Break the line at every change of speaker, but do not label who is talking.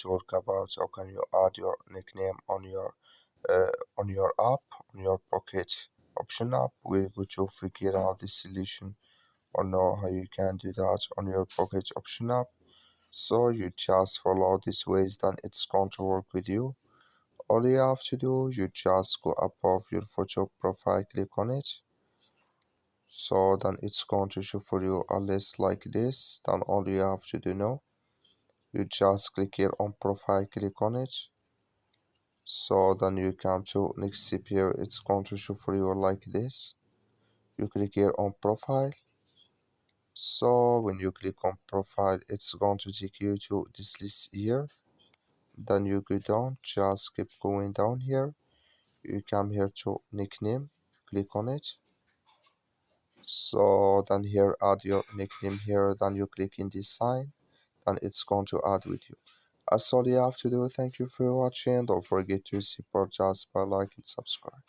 talk about how can you add your nickname uh, on your app, on your Pocket Option app. We're going to figure out the solution or know how you can do that on your Pocket Option app. So you just follow these ways, then it's going to work with you. All you have to do, you just go above your photo profile, click on it. So then it's going to show for you a list like this. Then all you have to do now, you just click here on profile, click on it. So then you come to next step here, it's going to show for you like this. You click here on profile. So when you click on profile, it's going to take you to this list here. Then you go down, just keep going down here. You come here to nickname, click on it. So then here add your nickname here, then you click in this sign, then it's going to add with you. That's all you have to do. Thank you for watching. Don't forget to support us by like and subscribe.